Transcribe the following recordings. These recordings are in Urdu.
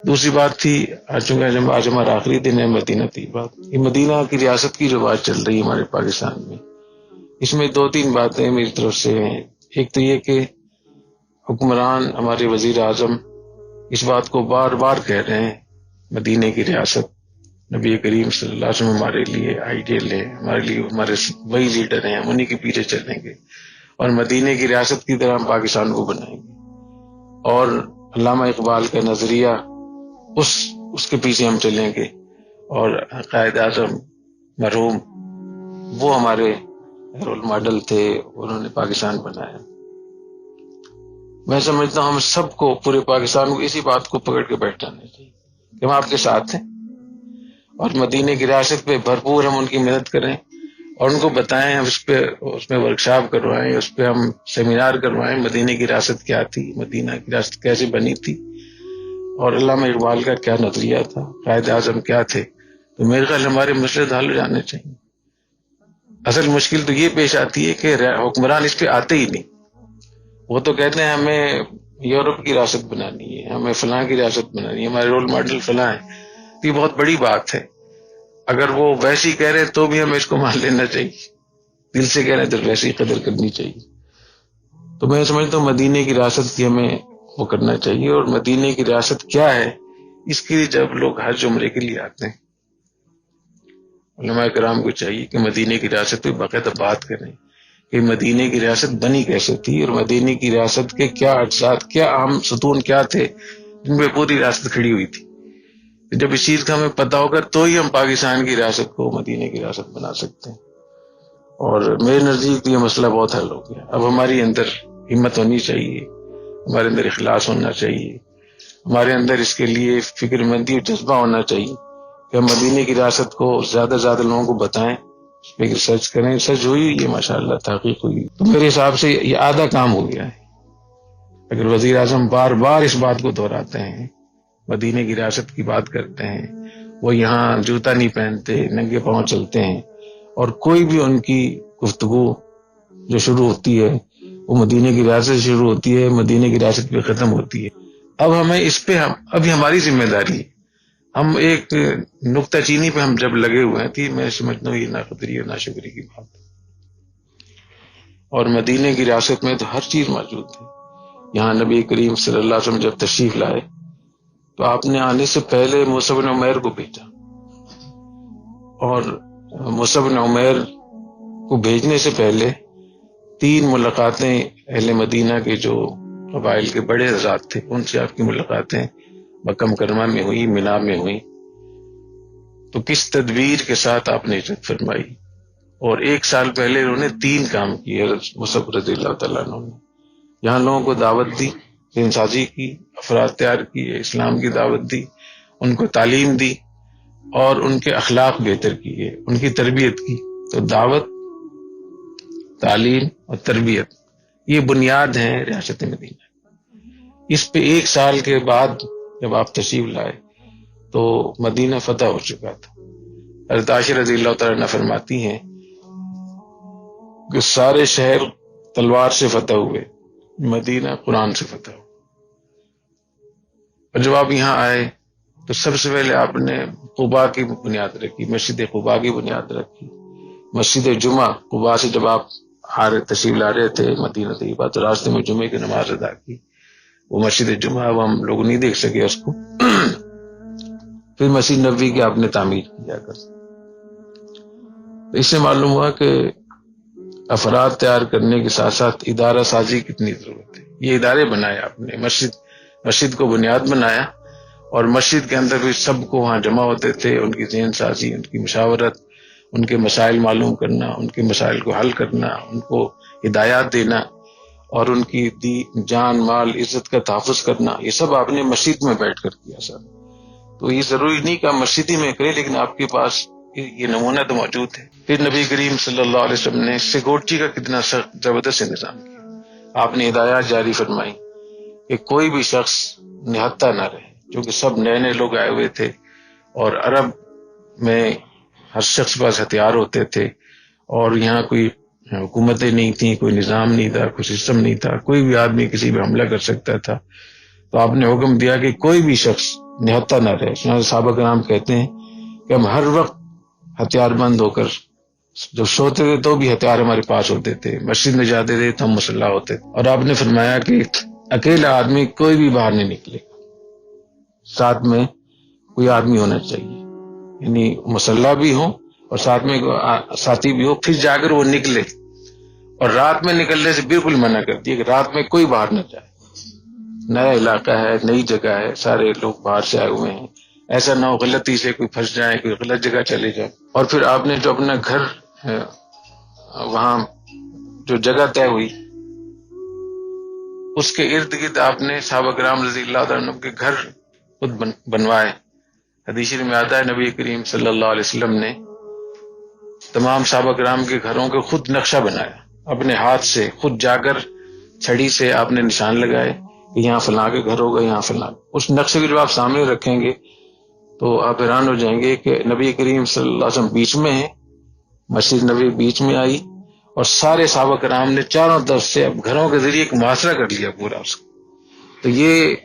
دوسری بات تھی، چونکہ آج ہمارا آخری دن ہے مدینہ طیبہ، یہ مدینہ کی ریاست کی جو بات چل رہی ہے ہمارے پاکستان میں، اس میں دو تین باتیں میری طرف سے ہیں۔ ایک تو یہ کہ حکمران ہمارے وزیر اعظم اس بات کو بار بار کہہ رہے ہیں، مدینہ کی ریاست، نبی کریم صلی اللہ علیہ وسلم ہمارے لیے آئیڈیل ہے، ہمارے لیے ہمارے وہی لیڈر ہیں، ہم انہی کے پیچھے چلیں گے اور مدینہ کی ریاست کی طرح ہم پاکستان کو بنائیں گے، اور علامہ اقبال کا نظریہ اس کے پیچھے ہم چلیں گے، اور قائد اعظم مرحوم وہ ہمارے رول ماڈل تھے، انہوں نے پاکستان بنایا۔ میں سمجھتا ہوں ہم سب کو، پورے پاکستان کو اسی بات کو پکڑ کے بیٹھ جانا چاہیے کہ ہم آپ کے ساتھ ہیں، اور مدینہ کی ریاست پہ بھرپور ہم ان کی مدد کریں اور ان کو بتائیں، ہم اس میں ورکشاپ کروائیں، اس پہ ہم سیمینار کروائیں، مدینہ کی ریاست کیا تھی، مدینہ کی ریاست کیسے بنی تھی، اور علامہ اقبال کا کیا نظریہ تھا، قائد اعظم کیا تھے۔ تو میرے خیال ہمارے مسئلے حل ہو جانے چاہیے۔ اصل مشکل تو یہ پیش آتی ہے کہ حکمران اس پہ آتے ہی نہیں، وہ تو کہتے ہیں ہمیں یورپ کی ریاست بنانی ہے، ہمیں فلاں کی ریاست بنانی ہے، ہمارے رول ماڈل فلاں ہے۔ یہ بہت بڑی بات ہے، اگر وہ ویسی کہہ رہے تو بھی ہمیں اس کو مان لینا چاہیے، دل سے کہہ رہے تو ویسی قدر کرنی چاہیے۔ تو میں سمجھتا ہوں مدینہ کی ریاست کی ہمیں وہ کرنا چاہیے، اور مدینہ کی ریاست کیا ہے اس کے لیے جب لوگ حج عمرے کے لیے آتے ہیں، علماء کرام کو چاہیے کہ مدینہ کی ریاست پہ باقاعدہ بات کریں کہ مدینہ کی ریاست بنی کیسے تھی، اور مدینہ کی ریاست کے کیا اجزاء، کیا اہم ستون کیا تھے جن پہ پوری ریاست کھڑی ہوئی تھی۔ جب اس چیز کا ہمیں پتہ ہوگا تو ہی ہم پاکستان کی ریاست کو مدینہ کی ریاست بنا سکتے ہیں، اور میرے نزدیک یہ مسئلہ بہت حل ہو گیا۔ اب ہماری اندر ہمت ہونی چاہیے، ہمارے اندر اخلاص ہونا چاہیے، ہمارے اندر اس کے لیے فکر مندی اور جذبہ ہونا چاہیے کہ ہم مدینہ کی ریاست کو زیادہ سے زیادہ لوگوں کو بتائیں، اس پہ ریسرچ کریں۔ ریسرچ ہوئی، یہ ماشاءاللہ تحقیق ہوئی، تو میرے حساب سے یہ آدھا کام ہو گیا ہے۔ اگر وزیر اعظم بار بار اس بات کو دہراتے ہیں، مدینہ کی ریاست کی بات کرتے ہیں، وہ یہاں جوتا نہیں پہنتے، ننگے پاؤں چلتے ہیں، اور کوئی بھی ان کی گفتگو جو شروع ہوتی ہے وہ مدینہ کی ریاست سے شروع ہوتی ہے، مدینہ کی ریاست پہ ختم ہوتی ہے۔ اب ہمیں اس پہ ابھی ہماری ذمہ داری ہے، ہم ایک نکتہ چینی پہ ہم جب لگے ہوئے ہیں تو میں سمجھتا ہوں یہ ناقدری اور ناشکری کی بات ہے۔ اور مدینہ کی ریاست میں تو ہر چیز موجود ہے۔ یہاں نبی کریم صلی اللہ علیہ وسلم جب تشریف لائے تو آپ نے آنے سے پہلے مصعب بن عمیر کو بھیجا، اور مصعب بن عمیر کو بھیجنے سے پہلے 3 ملاقاتیں اہل مدینہ کے جو قبائل کے بڑے حضرات تھے ان سے آپ کی ملاقاتیں مکہ مکرمہ میں ہوئی، مینا میں ہوئی۔ تو کس تدبیر کے ساتھ آپ نے ہجرت فرمائی، اور 1 سال پہلے انہوں نے 3 کام کیے حضرت مصعب رضی اللہ تعالیٰ عنہ نے۔ یہاں لوگوں کو دعوت دی، دین سازی کی، افراد تیار کیے، اسلام کی دعوت دی، ان کو تعلیم دی، اور ان کے اخلاق بہتر کیے، ان کی تربیت کی۔ تو دعوت، تعلیم اور تربیت یہ بنیاد ہیں ریاست مدینہ۔ اس پہ 1 سال کے بعد جب آپ تشریف لائے تو مدینہ فتح ہو چکا تھا۔ حضرت عائشہ رضی اللہ تعالیٰ عنہ فرماتی ہیں کہ سارے شہر تلوار سے فتح ہوئے، مدینہ قرآن سے فتح ہوا۔ اور جب آپ یہاں آئے تو سب سے پہلے آپ نے قباء کی بنیاد رکھی، مسجد قباء کی بنیاد رکھی۔ مسجد جمعہ قباء سے جب آپ تشریف لا رہے تھے مدینہ طیبہ تو راستے میں جمعے کی نماز ادا کی، وہ مسجد جمعہ وہ ہم لوگ نہیں دیکھ سکے اس کو۔ پھر مسجد نبوی کی آپ نے تعمیر کیا کر۔ اس سے معلوم ہوا کہ افراد تیار کرنے کے ساتھ ساتھ ادارہ سازی کتنی ضرورت ہے۔ یہ ادارے بنائے آپ نے، مسجد کو بنیاد بنایا، اور مسجد کے اندر بھی سب کو وہاں جمع ہوتے تھے، ان کی ذہن سازی، ان کی مشاورت، ان کے مسائل معلوم کرنا، ان کے مسائل کو حل کرنا، ان کو ہدایات دینا، اور ان کی جان مال عزت کا تحفظ کرنا، یہ سب آپ نے مسجد میں بیٹھ کر کیا سر۔ تو یہ ضروری نہیں کہ آپ مسجد ہی میں کریں، لیکن آپ کے پاس یہ نمونہ تو موجود ہے۔ پھر نبی کریم صلی اللہ علیہ وسلم نے سیکورٹی کا کتنا سخت زبردست انتظام کیا۔ آپ نے ہدایات جاری فرمائی کہ کوئی بھی شخص نہتھا نہ رہے، کیونکہ سب نئے نئے لوگ آئے ہوئے تھے، اور عرب میں ہر شخص پاس ہتھیار ہوتے تھے، اور یہاں کوئی حکومتیں نہیں تھیں، کوئی نظام نہیں تھا، کوئی سسٹم نہیں تھا، کوئی بھی آدمی کسی پہ حملہ کر سکتا تھا۔ تو آپ نے حکم دیا کہ کوئی بھی شخص نہتا نہ رہے. صحابہ کرام کہتے ہیں کہ ہم ہر وقت ہتھیار بند ہو کر جب سوتے تھے تو بھی ہتھیار ہمارے پاس ہوتے تھے، مسجد میں جاتے تھے تو ہم مسلح ہوتے تھے. اور آپ نے فرمایا کہ اکیلا آدمی کوئی بھی باہر نہیں نکلے، ساتھ میں کوئی آدمی ہونا چاہیے، یعنی مسلح بھی ہو اور ساتھ میں ساتھی بھی ہو. پھر جا کر وہ نکلے. اور رات میں نکلنے سے بالکل منع کر دیا کہ رات میں کوئی باہر نہ جائے. نیا علاقہ ہے، نئی جگہ ہے، سارے لوگ باہر سے آئے ہوئے ہیں، ایسا نہ ہو غلطی سے کوئی پھنس جائے، کوئی غلط جگہ چلے جائے. اور پھر آپ نے جو اپنا گھر وہاں جو جگہ طے ہوئی اس کے ارد گرد آپ نے صحابہ کرام رضی اللہ عنہ کے گھر خود بنوائے. حدیث میں آتا ہے نبی کریم صلی اللہ علیہ وسلم نے تمام صحابہ کرام کے گھروں کے خود نقشہ بنایا، اپنے ہاتھ سے خود جا کر چھڑی سے آپ نے نشان لگائے کہ یہاں فلاں کے گھر ہوگا، یہاں فلاں. اس نقشے کو جب آپ سامنے رکھیں گے تو آپ حیران ہو جائیں گے کہ نبی کریم صلی اللہ علیہ وسلم بیچ میں ہیں، مسجد نبی بیچ میں آئی اور سارے صحابہ کرام نے چاروں طرف سے اب گھروں کے ذریعے ایک محاصرہ کر لیا پورا اس کا. تو یہ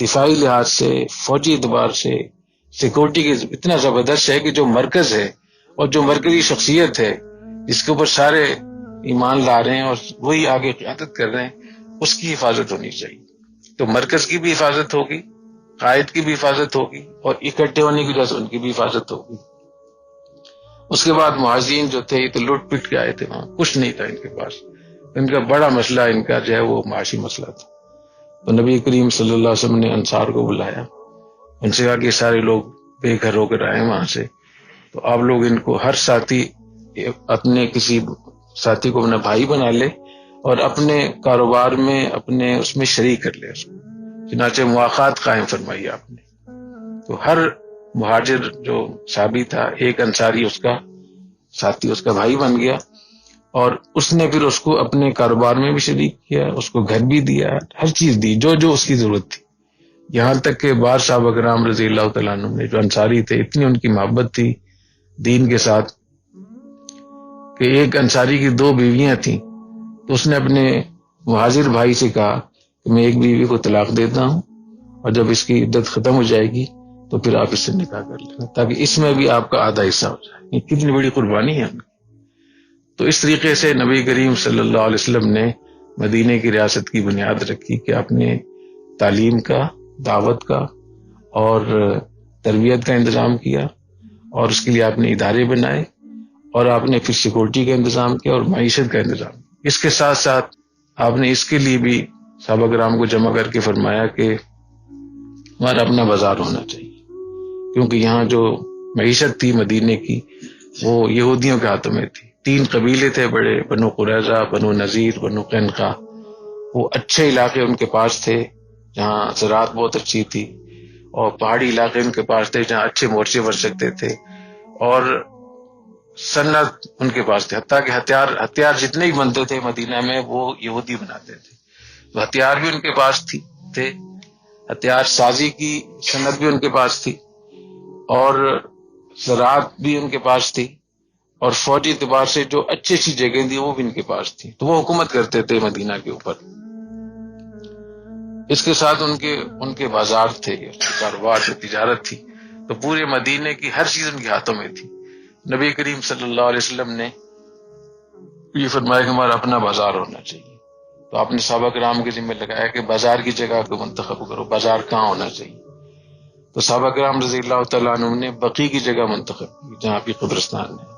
دفاعی لحاظ سے، فوجی اعتبار سے، سیکورٹی کے اتنا زبردست ہے کہ جو مرکز ہے اور جو مرکزی شخصیت ہے جس کے اوپر سارے ایمان لا رہے ہیں اور وہی آگے قیادت کر رہے ہیں، اس کی حفاظت ہونی چاہیے. تو مرکز کی بھی حفاظت ہوگی، قائد کی بھی حفاظت ہوگی، اور اکٹھے ہونے کی وجہ سے ان کی بھی حفاظت ہوگی. اس کے بعد مہاجرین جو تھے یہ تو لوٹ پٹ کے آئے تھے، وہاں کچھ نہیں تھا ان کے پاس. ان کا بڑا مسئلہ ان کا جو ہے وہ معاشی مسئلہ تھا. تو نبی کریم صلی اللہ علیہ وسلم نے انصار کو بلایا، ان سے کہا کہ سارے لوگ بے گھر ہو کر آئے وہاں سے، تو آپ لوگ ان کو ہر ساتھی اپنے کسی ساتھی کو اپنا بھائی بنا لے اور اپنے کاروبار میں اپنے اس میں شریک کر لے. چنانچہ مواخات قائم فرمائی آپ نے. تو ہر مہاجر جو صحابی تھا ایک انصاری اس کا ساتھی، اس کا بھائی بن گیا، اور اس نے پھر اس کو اپنے کاروبار میں بھی شریک کیا، اس کو گھر بھی دیا، ہر چیز دی جو جو اس کی ضرورت تھی. یہاں تک کہ بعض صحابہ کرام رضی اللہ تعالیٰ عنہ نے جو انصاری تھے اتنی ان کی محبت تھی دین کے ساتھ کہ ایک انصاری کی 2 بیویاں تھیں، تو اس نے اپنے مہاجر بھائی سے کہا کہ میں ایک بیوی کو طلاق دیتا ہوں اور جب اس کی عدت ختم ہو جائے گی تو پھر آپ اس سے نکاح کر لیں، تاکہ اس میں بھی آپ کا آدھا حصہ ہو جائے. یہ کتنی بڑی قربانی ہے. تو اس طریقے سے نبی کریم صلی اللہ علیہ وسلم نے مدینے کی ریاست کی بنیاد رکھی کہ آپ نے تعلیم کا، دعوت کا اور تربیت کا انتظام کیا، اور اس کے لیے آپ نے ادارے بنائے، اور آپ نے پھر سیکورٹی کا انتظام کیا اور معیشت کا انتظام. اس کے ساتھ ساتھ آپ نے اس کے لیے بھی صحابہ کرام کو جمع کر کے فرمایا کہ ہمارا اپنا بازار ہونا چاہیے، کیونکہ یہاں جو معیشت تھی مدینے کی وہ یہودیوں کے ہاتھوں میں تھی. 3 قبیلے تھے بڑے، بنو قریظہ، بنو نذیر، بنو قینقاع. وہ اچھے علاقے ان کے پاس تھے جہاں زراعت بہت اچھی تھی، اور پہاڑی علاقے ان کے پاس تھے جہاں اچھے مورچے بن سکتے تھے، اور صنعت ان کے پاس تھے. حتیٰ کہ ہتھیار جتنے ہی بنتے تھے مدینہ میں وہ یہودی بناتے تھے. تو ہتھیار بھی ان کے پاس تھے، ہتھیار سازی کی صنعت بھی ان کے پاس تھی، اور زراعت بھی ان کے پاس تھی، اور فوجی اعتبار سے جو اچھی اچھی جگہیں تھی وہ بھی ان کے پاس تھی. تو وہ حکومت کرتے تھے مدینہ کے اوپر. اس کے ساتھ ان کے بازار تھے، کاروبار تھے، تجارت تھی. تو پورے مدینے کی ہر چیز ان کے ہاتھوں میں تھی. نبی کریم صلی اللہ علیہ وسلم نے یہ فرمایا کہ ہمارا اپنا بازار ہونا چاہیے. تو آپ نے صحابہ کرام کے ذمہ لگایا کہ بازار کی جگہ کو منتخب کرو، بازار کہاں ہونا چاہیے. تو صحابہ کرام رضی اللہ تعالیٰ عنہ نے بقیع کی جگہ منتخب کی جہاں بھی قبرستان ہے.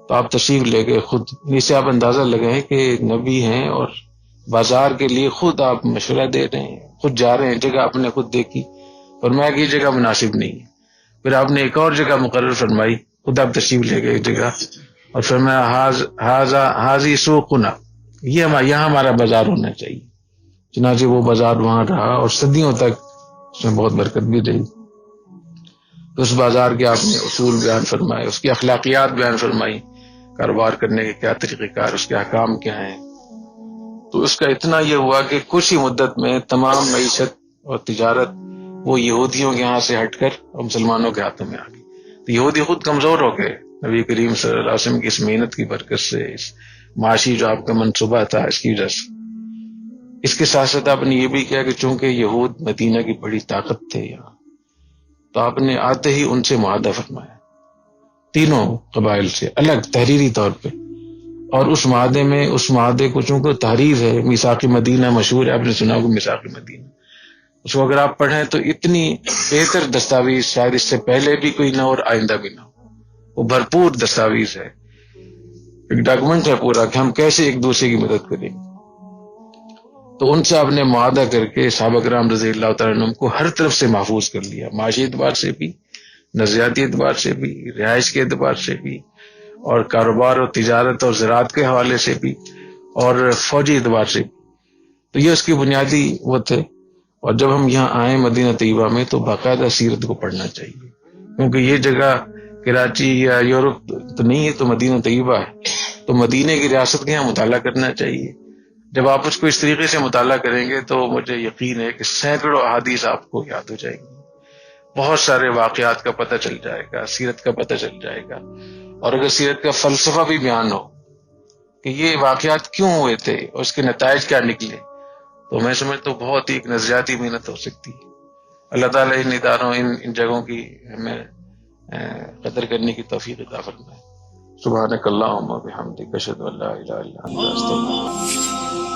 تو آپ تشریف لے گئے خود. اس سے آپ اندازہ لگائیں کہ نبی ہیں اور بازار کے لیے خود آپ مشورہ دے رہے ہیں، خود جا رہے ہیں. جگہ آپ نے خود دیکھی، فرمایا کہ یہ جگہ مناسب نہیں ہے. پھر آپ نے ایک اور جگہ مقرر فرمائی، خود آپ تشریف لے گئے ایک جگہ، اور فرمایا حاضی سوقنا، یہاں ہمارا بازار ہونا چاہیے. چنانچہ وہ بازار وہاں رہا اور صدیوں تک اس میں بہت برکت بھی رہی. تو اس بازار کے آپ نے اصول بیان فرمائے، اس کی اخلاقیات بیان فرمائی، کاروبار کرنے کے کیا طریقہ کار، اس کے احکام کیا ہیں. تو اس کا اتنا یہ ہوا کہ کچھ ہی مدت میں تمام معیشت اور تجارت وہ یہودیوں کے یہاں سے ہٹ کر اور مسلمانوں کے ہاتھوں میں آ گئی. تو یہودی خود کمزور ہو گئے نبی کریم صلی اللہ علیہ وسلم کی اس محنت کی برکت سے، اس معاشی جو آپ کا منصوبہ تھا اس کی وجہ سے. اس کے ساتھ ساتھ آپ نے یہ بھی کیا کہ چونکہ یہود مدینہ کی بڑی طاقت تھے یہاں، تو آپ نے آتے ہی ان سے معاہدہ فرمایا، تینوں قبائل سے الگ تحریری طور پہ. اور اس معاہدے کو چونکہ تحریر ہے، میثاق مدینہ مشہور ہے، آپ نے سنا ہوگا میثاق مدینہ. اس کو اگر آپ پڑھیں تو اتنی بہتر دستاویز شاید اس سے پہلے بھی کوئی نہ اور آئندہ بھی نہ ہو. وہ بھرپور دستاویز ہے، ایک ڈاکومنٹ ہے پورا کہ ہم کیسے ایک دوسرے کی مدد کریں. تو ان سے آپ نے معاہدہ کر کے صحابہ کرام رضی اللہ تعالیٰ عنہ کو ہر طرف سے محفوظ کر لیا، معاشی اعتبار سے بھی، نظریاتی اعتبار سے بھی، رہائش کے اعتبار سے بھی، اور کاروبار اور تجارت اور زراعت کے حوالے سے بھی، اور فوجی اعتبار سے بھی. تو یہ اس کی بنیادی وہ تھے. اور جب ہم یہاں آئے مدینہ طیبہ میں تو باقاعدہ سیرت کو پڑھنا چاہیے، کیونکہ یہ جگہ کراچی یا یورپ تو نہیں ہے، تو مدینہ طیبہ ہے. تو مدینہ کی ریاست کا یہاں مطالعہ کرنا چاہیے. جب آپ اس کو اس طریقے سے مطالعہ کریں گے تو مجھے یقین ہے کہ سینکڑوں احادیث آپ کو یاد ہو جائیں گی، بہت سارے واقعات کا پتہ چل جائے گا، سیرت کا پتہ چل جائے گا. اور اگر سیرت کا فلسفہ بھی بیان ہو کہ یہ واقعات کیوں ہوئے تھے اور اس کے نتائج کیا نکلے، تو میں سمجھتا ہوں بہت ہی ایک نظریاتی محنت ہو سکتی ہے. اللہ تعالیٰ ان اداروں ان جگہوں کی ہمیں قدر کرنے کی توفیق عطا فرمائے. سبحانک اللہم و بحمدک، اشہد ان لا الہ الا انت، استغفرک.